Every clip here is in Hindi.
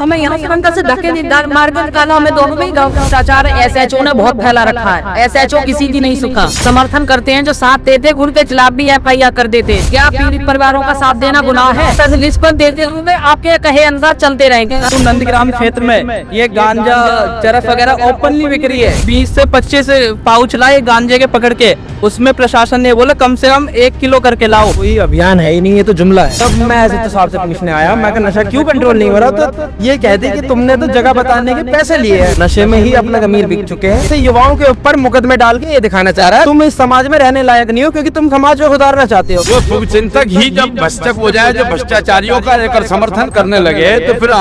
हमें यहाँ से अंदर से धक्के मार के निकाला। हमें दोनों में ही भ्रष्टाचार एसएचओ ने बहुत फैला रखा है। एसएचओ किसी की नहीं सुखा। समर्थन करते हैं जो साथ देते, उनके खिलाफ भी एफआईआर कर देते। क्या पीड़ित परिवारों का साथ देना गुनाह है? रिश्वत देते हुए आपके कहे अनुसार चलते रहेंगे। तो नंदग्राम क्षेत्र में ये गांजा चरस वगैरह ओपनली बिक रही है। 20 से 25 पाउच लाए गांजे के पकड़ के, उसमें प्रशासन ने बोला कम से कम 1 किलो करके लाओ। कोई अभियान है ही नहीं, ये तो जुमला है। तब मैं एसएचओ साहब से पूछने आया, मैं कहा नशा क्यों कंट्रोल नहीं हो रहा? तो ये कहते कि तुमने तो जगह बताने के पैसे लिए हैं। नशे में ही अपना अमीर बिक चुके हैं। इसे युवाओं के ऊपर मुकदमे डाल के ये दिखाना चाह रहा है तुम इस समाज में रहने लायक नहीं हो, क्योंकि तुम समाज को सुधारना चाहते हो। जो शुभचिंतक ही जब भ्रष्टक हो जाए, जो भ्रष्टाचारियों का लेकर समर्थन करने लगे, तो फिर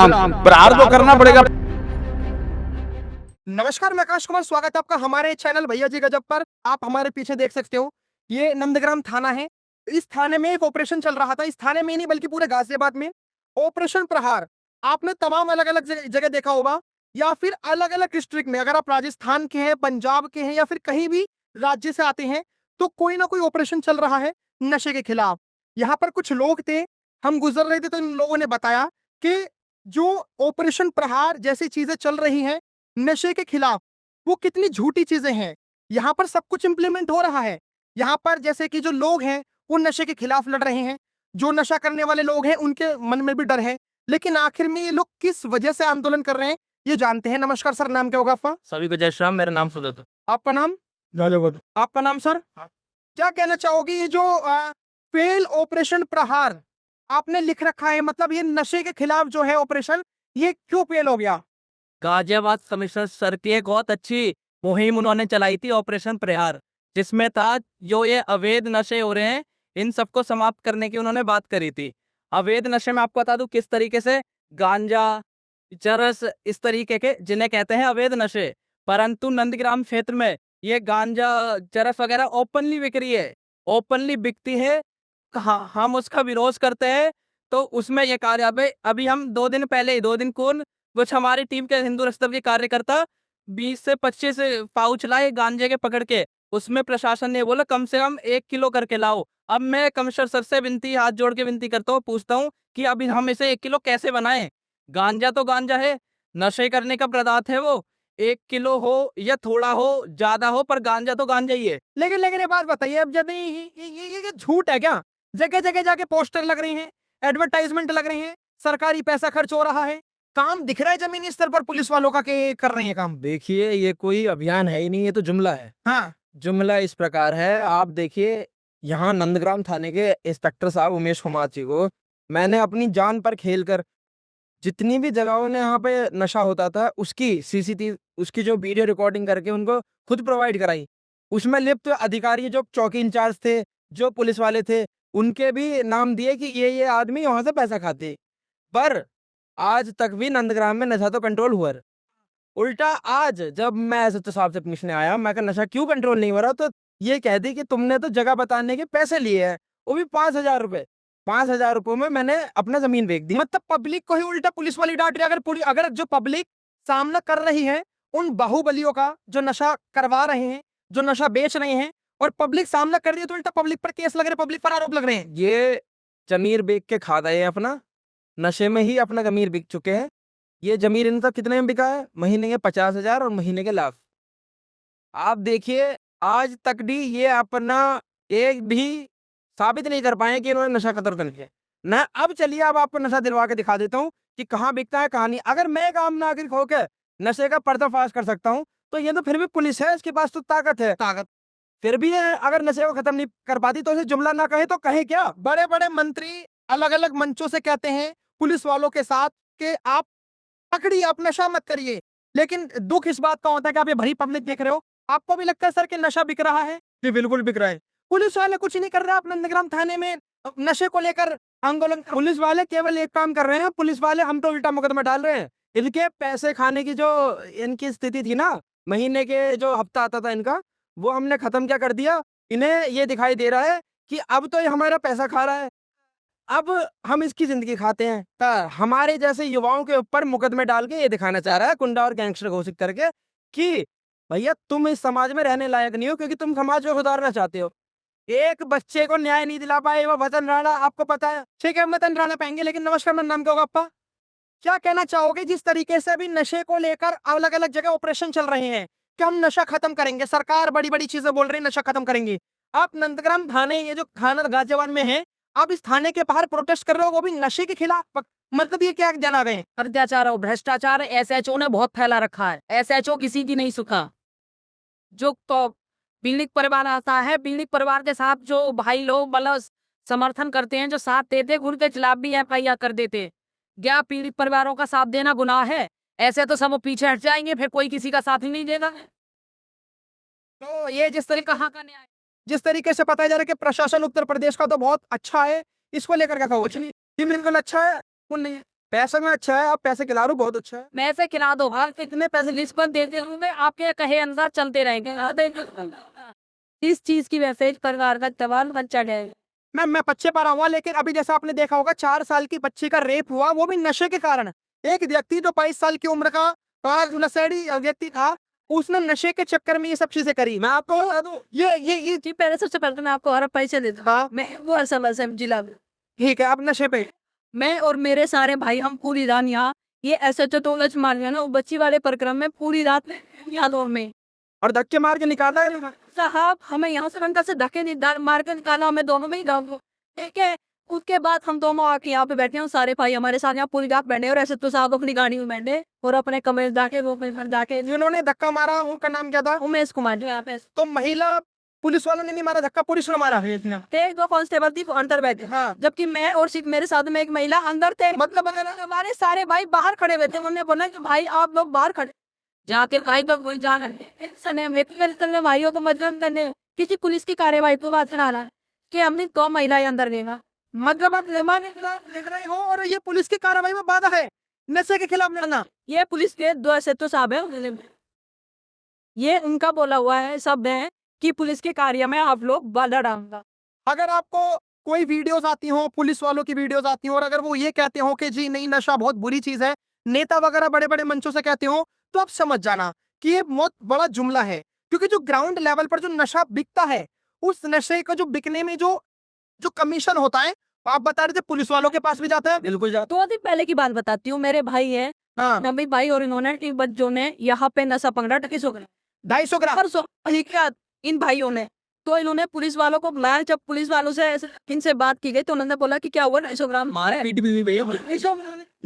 प्रहार तो करना पड़ेगा। नमस्कार, मैं आकाश कुमार, स्वागत है आपका हमारे चैनल भैया जी गजब पर। आप हमारे पीछे देख सकते हो, ये नंदग्राम थाना है। इस थाने में एक ऑपरेशन चल रहा था। इस थाने में नहीं बल्कि पूरे गाजियाबाद में ऑपरेशन प्रहार। आपने तमाम अलग अलग जगह देखा होगा, या फिर अलग अलग डिस्ट्रिक्ट में। अगर आप राजस्थान के हैं, पंजाब के हैं, या फिर कहीं भी राज्य से आते हैं, तो कोई ना कोई ऑपरेशन चल रहा है नशे के खिलाफ। यहाँ पर कुछ लोग थे, हम गुजर रहे थे, तो इन लोगों ने बताया कि जो ऑपरेशन प्रहार जैसी चीजें चल रही हैं नशे के खिलाफ, वो कितनी झूठी चीजें हैं। यहाँ पर सब कुछ इंप्लीमेंट हो रहा है। यहाँ पर जैसे कि जो लोग हैं वो नशे के खिलाफ लड़ रहे हैं, जो नशा करने वाले लोग हैं उनके मन में भी डर है, लेकिन आखिर में ये लोग किस वजह से आंदोलन कर रहे हैं ये जानते हैं। नमस्कार सर, नाम क्या होगा आपका? सभी को जय श्री राम। मेरा नाम सुदत्त। आपका नाम? आपका नाम सर? क्या कहना चाहोगे, ये जो फेल ऑपरेशन प्रहार आपने लिख रखा है, मतलब ये नशे के खिलाफ जो है ऑपरेशन, ये क्यों फेल हो गया? गाजियाबाद कमिश्नर सर की एक बहुत अच्छी मुहिम उन्होंने चलाई थी, ऑपरेशन प्रहार, जिसमें था जो ये अवैध नशे हो रहे हैं इन सबको समाप्त करने की उन्होंने बात करी थी। अवैध नशे में आपको बता दूं किस तरीके से, गांजा, चरस, इस तरीके के जिन्हें कहते हैं अवैध नशे। परंतु नंदग्राम क्षेत्र में ये गांजा चरस वगैरह ओपनली बिक रही है, ओपनली बिकती है। हम उसका विरोध करते हैं। तो उसमें ये कार्य अभी हम 2 दिन पहले, 2 दिन कौन, कुछ हमारी टीम के हिंदू रस्तम के कार्यकर्ता 20 से 25 पाउच लाए गांजे के पकड़ के, उसमें प्रशासन ने बोला कम से कम 1 किलो करके लाओ। अब मैं कमिश्नर सर से हाथ जोड़ के विनती करता हूँ, पूछता हूँ कि अभी हम इसे 1 किलो कैसे बनाएं? गांजा तो गांजा है, नशे करने का पदार्थ है वो। 1 किलो हो या थोड़ा हो, ज्यादा हो, पर गांजा तो गांजा ही है। लेकिन ये बात बताइए, अब जब ये झूठ है क्या? जगह जगह जाके पोस्टर लग रहे हैं, एडवर्टाइजमेंट लग रहे हैं, सरकारी पैसा खर्च हो रहा है, काम दिख रहा है जमीनी स्तर पर पुलिस वालों का के कर रहे हैं काम। देखिए, ये कोई अभियान है ही नहीं, ये तो जुमला है। हाँ, जुमला इस प्रकार है, आप देखिए, यहाँ नंदग्राम थाने के इंस्पेक्टर साहब उमेश कुमार जी को मैंने अपनी जान पर खेलकर जितनी भी जगहों ने यहाँ पे नशा होता था उसकी सीसीटीवी, उसकी जो वीडियो रिकॉर्डिंग करके उनको खुद प्रोवाइड कराई। उसमें लिप्त अधिकारी, जो चौकी इंचार्ज थे, जो पुलिस वाले थे, उनके भी नाम दिए कि ये आदमी वहां से पैसा खाते। पर आज तक भी नंदग्राम में नशा तो कंट्रोल हुआ है। उल्टा आज जब मैं एसएचओ साहब से पूछने आया, मैं कहा नशा क्यों कंट्रोल नहीं हो रहा? तो ये कहती कि तुमने तो जगह बताने के पैसे लिए हैं, वो भी 5,000 रुपए। 5,000 रुपए में मैंने अपना जमीन बेच दी। मतलब पब्लिक को ही उल्टा पुलिस वाली डांट रही है। अगर जो पब्लिक सामना कर रही है उन बाहुबलियों का, जो नशा करवा रहे हैं, जो नशा बेच रहे हैं, और पब्लिक सामना कर रही है, तो उल्टा पब्लिक पर केस लग रहे, पब्लिक पर आरोप लग रहे हैं। ये जमीर बेच के खा गए अपना, नशे में ही अपना जमीर बिक चुके हैं। ये जमीर इनका कितने में बिका है? महीने के 50,000 और महीने के लाख। आप देखिए, आज तक भी ये अपना एक भी साबित नहीं कर पाए कि इन्होंने नशा खत्म कर लिया ना। अब चलिए, अब आपको नशा दिलवा के दिखा देता हूँ कि कहाँ बिकता है कहाँ नहीं। अगर मैं एक आम नागरिक होकर नशे का पर्दाफाश कर सकता हूँ, तो ये तो फिर भी पुलिस है, इसके पास तो ताकत है। फिर भी ये अगर नशे को खत्म नहीं कर पाती, तो इसे जुमला ना कहे तो कहे क्या? बड़े बड़े मंत्री अलग अलग मंचों से कहते हैं पुलिस वालों के साथ कि आप पकड़िए, आप नशा मत करिए। लेकिन दुख इस बात का होता है कि आप ये भरी पब्लिक देख रहे हो, आपको भी लगता है सर कि नशा बिक रहा है? जी बिल्कुल बिक रहा है। पुलिस वाले कुछ नहीं कर रहे। आप नंदग्राम थाने में नशे को लेकर आंदोलन, पुलिस वाले केवल एक काम कर रहे हैं। पुलिस वाले हम तो उल्टा मुकदमा डाल रहे हैं। इनके पैसे खाने की जो इनकी स्थिति थी ना, महीने के जो हफ्ता आता था इनका, वो हमने खत्म क्या कर दिया। इन्हें ये दिखाई दे रहा है कि अब तो ये हमारा पैसा खा रहा है, अब हम इसकी जिंदगी खाते हैं। हमारे जैसे युवाओं के ऊपर मुकदमे डाल के ये दिखाना चाह रहा है, गुंडा और गैंगस्टर घोषित करके, कि भैया तुम इस समाज में रहने लायक नहीं हो, क्योंकि तुम समाज को सुधारना चाहते हो। एक बच्चे को न्याय नहीं दिला पाए वो वतन राणा, आपको पता है। ठीक है, हम वतन राणा पाएंगे, लेकिन नमस्कार, मेरा नाम क्या होगा आपका? क्या कहना चाहोगे जिस तरीके से अभी नशे को लेकर अलग अलग जगह ऑपरेशन चल रहे हैं कि हम नशा खत्म करेंगे, सरकार बड़ी बड़ी चीजें बोल रही है नशा खत्म करेंगे, आप नंदग्राम थाने ये जो थाना गाजियाबाद में है, आप इस थाने के बाहर प्रोटेस्ट कर रहे हो वो भी नशे के खिलाफ, मतलब ये क्या जना रहे हैं? अत्याचार और भ्रष्टाचार एसएचओ ने बहुत फैला रखा है। एसएचओ किसी की नहीं सुखा। जो तो पीड़ित परिवार आता है, पीड़ित परिवार के साथ जो भाई लोग मतलब समर्थन करते हैं, जो साथ देते, उनके खिलाफ भी एफआईआर कर देते। क्या पीड़ित परिवारों का साथ देना गुनाह है? ऐसे तो सब पीछे हट जाएंगे, फिर कोई किसी का साथ ही नहीं देगा। तो ये जिस तरीके कहाँ का न्याय, जिस तरीके से पता जा रहा है कि प्रशासन उत्तर प्रदेश का तो बहुत अच्छा है, इसको लेकर क्या कहो? ये बिल्कुल अच्छा है, कौन नहीं है? पैसे में अच्छा है, आप पैसे खिला रहे हो, बहुत अच्छा है। मैं से खिला दो, हाँ कितने पैसे लिस्ट पर देते होंगे, आपके कहे अनुसार चलते रहेंगे। इस चीज की वजह से इस परिवार का जवान बच्चा गया। मैं बच्चे पर हुआ, लेकिन अभी जैसा आपने देखा होगा 4 साल की बच्ची का रेप हुआ, वो भी नशे के कारण। एक व्यक्ति जो 22 साल की उम्र का नशेड़ी व्यक्ति था, उसने नशे के चक्कर में ये सब चीजें करी। मैं आपको बता दूं, ये जी पहले सबसे पहले तो मैं आपको और पैसे देता हूँ। हाँ मैं वो असम जिला में, ठीक है, आप नशे पे मैं और मेरे सारे भाई हम पूरी रात यहाँ ये ऐसे तो लच मार गया ना, वो बच्ची वाले प्रक्रम में पूरी रात यादों में और धक्के मार के निकाला है। साहब हमें यहाँ से रंगा से धक्के मार कर निकाला, हमें दोनों में ही गाँव को, ठीक है। उसके बाद हम दोनों आके यहाँ पे बैठे हैं, सारे भाई हमारे साथ यहाँ पूरी रात बैठे, और ऐसे तो साहब अपनी गाड़ी में बैठे और अपने कमरे में जाके वो अपने घर जाके। जिन्होंने धक्का मारा उनका नाम क्या था? उमेश कुमार जो यहाँ पे तो महिला पुलिस वालों ने नहीं मारा धक्का, पुलिस ने मारा है इतना। थे, दो कांस्टेबल थी वो अंदर बैठे, हाँ जबकि मैं और सिर्फ मेरे साथ में एक महिला अंदर थे। मतलब अगर हमारे सारे भाई बाहर खड़े हुए थे, उन्होंने बोला कि भाई आप लोग बाहर खड़े, जाके भाई लोग वही जा रहे भाइयों को मदद करने किसी पुलिस की कार्यवाही को बात करा रहा है कि हमने 2 महिलाएं अंदर देगा। मतलब आप लिख रहे हो और ये पुलिस की कार्रवाई में बाधा है नशे के खिलाफ लड़ना। ये पुलिस के 2 ऐसे तो साहब है, ये उनका बोला हुआ है शब्द है कि पुलिस के कार्य में आप लोग बाधा डालूंगा। अगर आपको कोई वीडियोस आती हो, पुलिस वालों की वीडियोस आती हो, और अगर वो ये कहते हो कि जी नहीं नशा बहुत बुरी चीज है, नेता वगैरह बड़े बड़े मंचों से कहते हो, तो आप समझ जाना कि ये बहुत बड़ा जुमला है। क्योंकि जो ग्राउंड लेवल पर जो नशा बिकता है, उस नशे का जो बिकने में जो जो कमीशन होता है, आप बता रहे थे पुलिस वालों के पास भी जाता है। बिल्कुल जाता 2 दिन पहले की बात बताती हूँ, मेरे भाई है है। हाँ नबी भाई और इन्होंने इन बच्चों ने यहाँ पे नशा पकड़ा 250 ग्राम 250 ग्राम। परसों हकीकत इन भाइयों ने, तो इन्होंने पुलिस वालों को बुलाया। जब पुलिस वालों से इनसे बात की गई तो उन्होंने बोला कि क्या हुआ 250 ग्राम मारे।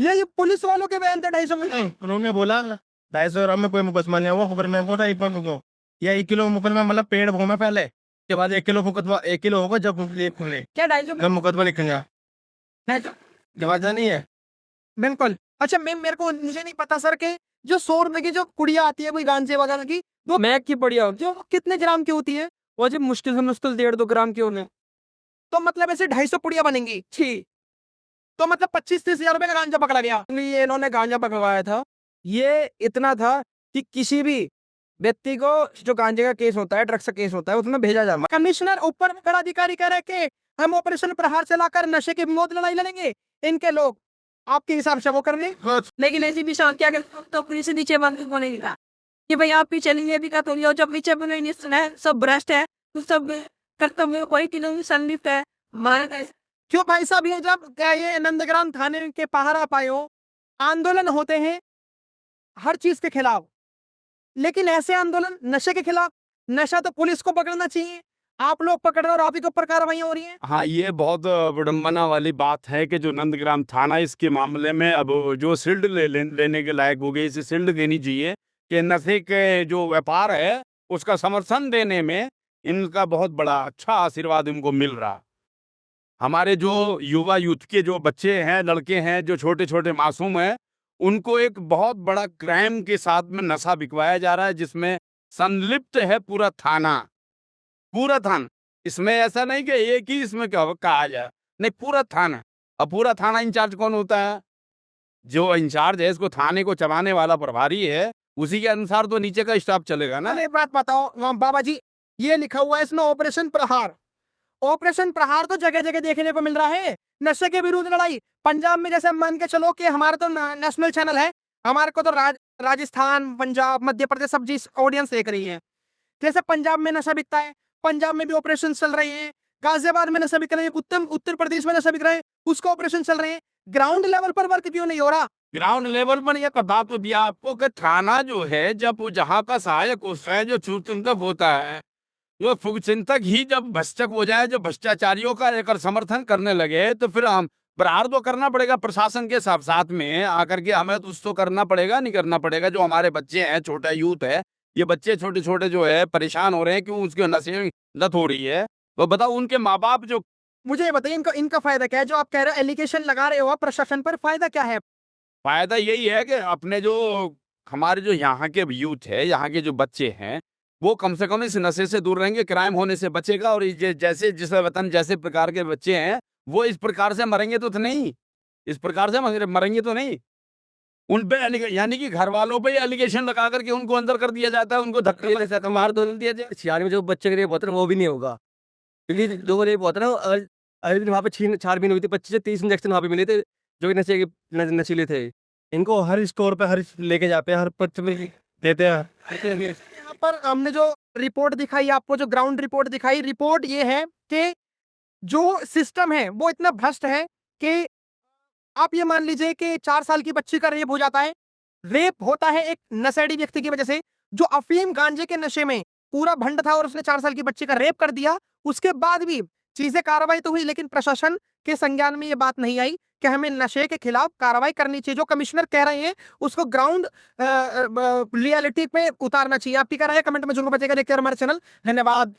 ये पुलिस वालों के बयान थे 250 ग्राम। उन्होंने बोला 250 ग्राम में कोई मुकदमा नहीं हुआ, खबर में होता 1 किलो मुकदमा, मतलब पेड़ घूमे पहले के बाद 1 किलो मुकदमा 1 किलो होगा जब खुले क्या 250 जब मुकदमा लिखेंगे। जवाब नहीं है। बिल्कुल। अच्छा मेरे को मुझे नहीं पता सर के जो 100 रुपए की जो कुड़िया आती है कोई गांजे वगैरह की, वो मैक की बढ़िया जो कितने ग्राम की होती है? वो जी मुश्किल से मुश्किल 1.5-2 ग्राम की होने। तो मतलब ऐसे 250 पुड़िया बनेंगी। छी, तो मतलब 25-30 हजार रुपए का गांजा पकड़ा गया। ये इन्होंने गांजा पकड़वाया था, ये इतना था कि किसी भी व्यक्ति को जो गांजे का केस होता है, ड्रग्स का केस होता है, उसमें भेजा जाए। कमिश्नर ऊपर बड़ा अधिकारी कह रहे कि हम ऑपरेशन प्रहार चलाकर नशे के विरोध लड़ाई लड़ेंगे। इनके लोग आपके हिसाब से वो कर रहे हैं। लेकिन ऐसी भी शांत क्या करते तो पुलिस से नीचे बंद होने लगा कि भाई आप पीछे नहीं भी का तो लियो, जब पीछे बने नहीं सुना है, सब भ्रष्ट है, तो सब कर्तव्य कोई किलो संलिप्त है। क्यों भाई साहब, ये जब ये नंदग्राम थाने के बाहर आप आए हो, आंदोलन होते हैं हर चीज के खिलाफ, लेकिन ऐसे आंदोलन नशे के खिलाफ, नशा तो पुलिस को पकड़ना चाहिए, आप लोग पकड़ रहे हो और आप ही के ऊपर कार्रवाइयां हो रही हैं। हाँ, ये बहुत विडम्बना वाली बात है कि जो नंदग्राम थाना इसके मामले में अब जो शील्ड लेने के लायक हो गई, इसे शील्ड देनी चाहिए कि नशे के जो व्यापार है उसका समर्थन देने में इनका बहुत बड़ा अच्छा आशीर्वाद इनको मिल रहा। हमारे जो युवा यूथ के जो बच्चे हैं, लड़के हैं, जो छोटे छोटे मासूम हैं, उनको एक बहुत बड़ा क्राइम के साथ में नशा बिकवाया जा रहा है, जिसमें संलिप्त है पूरा थाना। पूरा थाना, इसमें ऐसा नहीं कि एक ही इसमें क्या कहा जाए, नहीं पूरा थाना। अब पूरा थाना इंचार्ज कौन होता है? जो इंचार्ज है, इसको थाने को चलाने वाला प्रभारी है, उसी के अनुसार तो नीचे का स्टाफ चलेगा ना। एक बात बताओ बाबा जी, ये लिखा हुआ है इसमें ऑपरेशन प्रहार। ऑपरेशन प्रहार तो जगह जगह देखने को मिल रहा है, नशे के विरुद्ध लड़ाई। पंजाब में जैसे मान के चलो कि हमारा तो नेशनल चैनल है, हमारे को तो राजस्थान, पंजाब, मध्य प्रदेश सब जी ऑडियंस देख रही है। जैसे पंजाब में नशा बिकता है, पंजाब में भी ऑपरेशन चल रहे हैं, गाजियाबाद में नशा बिक रहे हैं, उत्तर प्रदेश में नशा बिक रहे हैं, उसका ऑपरेशन चल रहे हैं। ग्राउंड लेवल पर वर्क क्यों नहीं हो रहा? ग्राउंड लेवल पर ये बता तो दिया आपको कि थाना जो है, जब वो जहाँ का सहायक होता है, जो चिंतक होता है, जो चिंतक ही जब भ्रष्टक हो जाए, जो भ्रष्टाचारियों का एक समर्थन करने लगे, तो फिर हम प्रहार तो करना पड़ेगा प्रशासन के साथ साथ में आकर के, हमें तो उसको करना पड़ेगा, नहीं करना पड़ेगा। जो हमारे बच्चे हैं, छोटा यूथ है, ये बच्चे छोटे छोटे जो है परेशान हो रहे हैं, क्यों? उसके नशे लत हो रही है। तो बताओ उनके माँ बाप जो, मुझे ये बताइए इनका इनका फायदा क्या है? जो आप कह रहे हो एलिगेशन लगा रहे हो आप प्रशासन पर, फायदा क्या है? फायदा यही है कि अपने जो हमारे जो यहाँ के यूथ है, यहाँ के जो बच्चे हैं, वो कम से कम इस नशे से दूर रहेंगे, क्राइम होने से बचेगा। और ये जैसे जिस वतन जैसे प्रकार के बच्चे हैं, वो इस प्रकार से मरेंगे तो नहीं, इस प्रकार से मरेंगे तो नहीं। उन पे यानी कि घर वालों पे एलिगेशन लगा करके उनको अंदर कर दिया जाता है, उनको धक्का मार दो दिया जाए। छियार में जो बच्चे के रेप होते हैं वो भी नहीं होगा, क्योंकि जो रेप होता है ना, अगले दिन वहाँ पे छानबीन हुई थी, 25 से 30 इंजेक्शन वहाँ पे मिले थे जो कि नशीले थे। इनको हर स्कोर पे हर लेके जाते हैं, हर पर्चे में देते हैं। यहाँ पर हमने जो रिपोर्ट दिखाई आपको, जो ग्राउंड रिपोर्ट दिखाई, रिपोर्ट ये है कि जो सिस्टम है वो इतना भ्रष्ट है कि आप ये मान लीजिए कि 4 साल की बच्ची का रेप हो जाता है। रेप होता है एक नशेड़ी व्यक्ति की वजह से, जो अफीम गांजे के नशे में पूरा भंड था और उसने 4 साल की बच्ची का रेप कर दिया। उसके बाद भी चीजें कार्रवाई तो हुई, लेकिन प्रशासन के संज्ञान में ये बात नहीं आई कि हमें नशे के खिलाफ कार्रवाई करनी चाहिए। जो कमिश्नर कह रहे हैं उसको ग्राउंड रियलिटी पे उतारना चाहिए। आपकी क्या राय है? कमेंट में जरूर बताइएगा। देखते हैं हमारे चैनल। धन्यवाद।